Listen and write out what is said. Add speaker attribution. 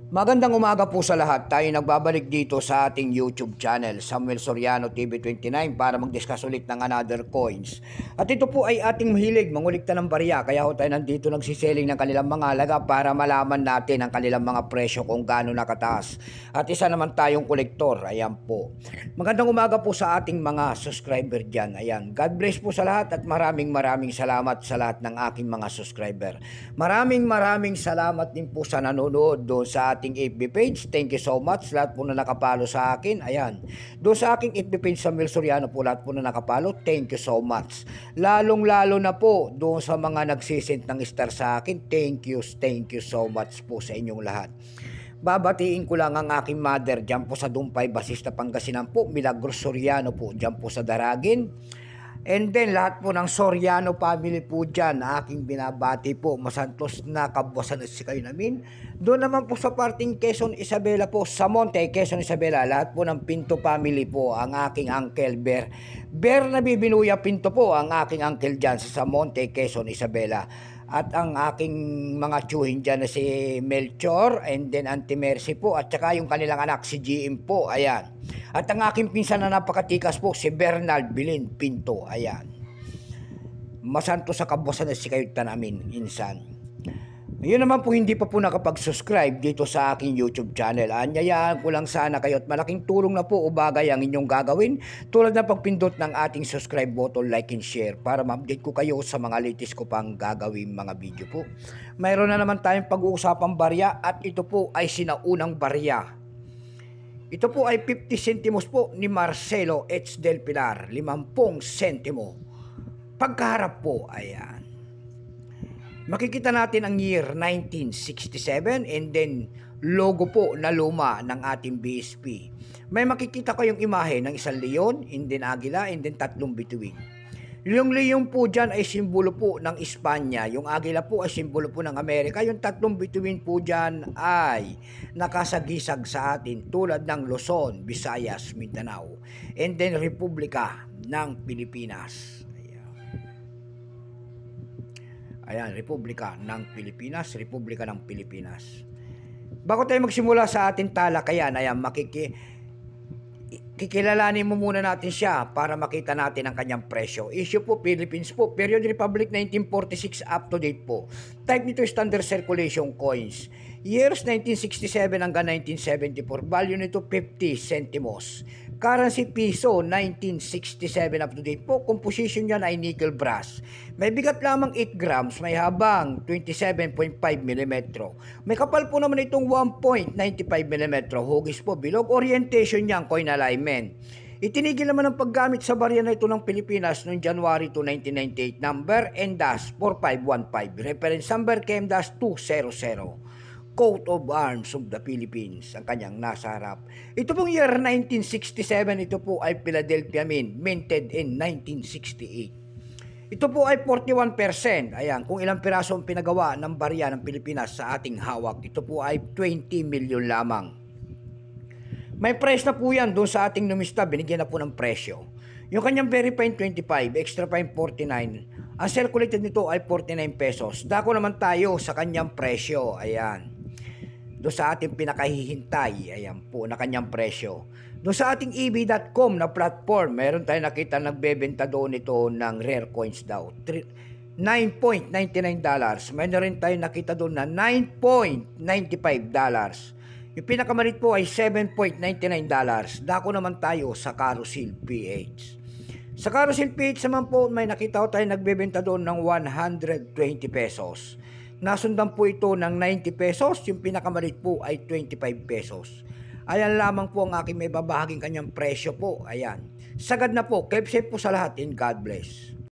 Speaker 1: Magandang umaga po sa lahat. Tayo nagbabalik dito sa ating YouTube channel, Samuel Soriano TV29, para mag-discuss ulit ng another coins. At ito po ay ating mahilig, mangulikta ng barya. Kaya ho tayo nandito nagsiselling ng kanilang mga halaga para malaman natin ang kanilang mga presyo kung gaano nakataas. At isa naman tayong kolektor. Ayan po. Magandang umaga po sa ating mga subscriber dyan. Ayan. God bless po sa lahat at maraming salamat sa lahat ng aking mga subscriber. Maraming salamat din po sa nanonood doon sa ating FB page. Thank you so much. Lahat po na nakapalo sa akin. Ayan. Doon sa aking FB page, Samuel Soriano po, lahat po na nakapalo. Thank you so much. Lalong-lalo na po doon sa mga nagsisend ng star sa akin. Thank you so much po sa inyong lahat. Babatiin ko lang ang aking mother dyan po sa Dumpay, Basista, Pangasinan po. Milagros Soriano po dyan po sa Daragin. And then lahat po ng Soriano family po dyan, aking binabati po, masantos na kabwasan at si kayo namin. Doon naman po sa parting Quezon Isabela po, sa Monte, Quezon Isabela, lahat po ng Pinto family po, ang aking Uncle Ber. Ber na Bibinuya Pinto po, ang aking uncle dyan sa Monte, Quezon Isabela. At ang aking mga tsuhin dyan na si Melchor, and then Auntie Mercy po, at saka yung kanilang anak si GM po, ayan. At ang aking pinsan na napakatikas po, si Bernard Bilin Pinto, ayan. Masanto sa kabwasan na si kayo namin, insan. Yun naman po, hindi pa po nakapag-subscribe dito sa aking YouTube channel. Anyayaan ko lang sana kayo at malaking tulong na po o bagay ang inyong gagawin tulad na pagpindot ng ating subscribe button, like and share para ma-update ko kayo sa mga latest ko pang gagawin mga video po. Mayroon na naman tayong pag-uusapang barya at ito po ay sinaunang barya. Ito po ay 50 centimos po ni Marcelo H. Del Pilar, 50 centimo. Pagkaharap po, ayan. Makikita natin ang year 1967 and then logo po na luma ng ating BSP. May makikita kayong imahe ng isang leon, and then agila, and then tatlong bituin. Yung leon po dyan ay simbolo po ng Espanya. Yung agila po ay simbolo po ng Amerika. Yung tatlong bituin po dyan ay nakasagisag sa atin tulad ng Luzon, Visayas, Mindanao. And then Republika ng Pilipinas. Ayan, Republika ng Pilipinas, Republika ng Pilipinas. Bago tayo magsimula sa ating talakayan, ayan, kikilalanin mo muna natin siya para makita natin ang kanyang presyo. Issue po, Philippines po. Period Republic 1946 up to date po. Type nito standard circulation coins. Years 1967 hanggang 1974. Value nito 50 centimos. Currency piso 1967 up to date po. Composition niya ay nickel brass. May bigat lamang 8 grams, may habang 27.5 mm. May kapal po naman itong 1.95 mm. Hugis po bilog. Orientation niya ang coin alignment. Itinigil naman ang paggamit sa barya na ito ng Pilipinas noong January 2, 1998. Number NDAS-4515. Reference number KM-200. Coat of Arms of the Philippines, ang kanyang nasa harap. Ito pong year 1967, ito po ay Philadelphia Mint, minted in 1968. Ito po ay 41%. Ayan, kung ilang piraso ang pinagawa ng barya ng Pilipinas sa ating hawak, ito po ay 20 million lamang. May price na po yan doon sa ating numista, binigyan na po ng presyo. Yung kanyang very fine 25, extra fine 49. Ang circulated nito ay 49 pesos. Dako naman tayo sa kanyang presyo. Ayan. Doon sa ating pinakahihintay, ayan po na kanyang presyo. Doon sa ating eb.com na platform, meron tayong nakita nagbebenta doon ito ng rare coins daw. $9.99. Meron rin tayong nakita doon na $9.95. Yung pinakamalit po ay $7.99. Dako naman tayo sa Carousel PH. Sa Carousel PH naman po, may nakita ko tayo nagbebenta doon ng 120 pesos. Nasundan po ito ng 90 pesos, yung pinakamalit po ay 25 pesos. Ayan lamang po ang aking may babahaging kanyang presyo po. Ayan. Sagad na po. Keep safe po sa lahat and God bless.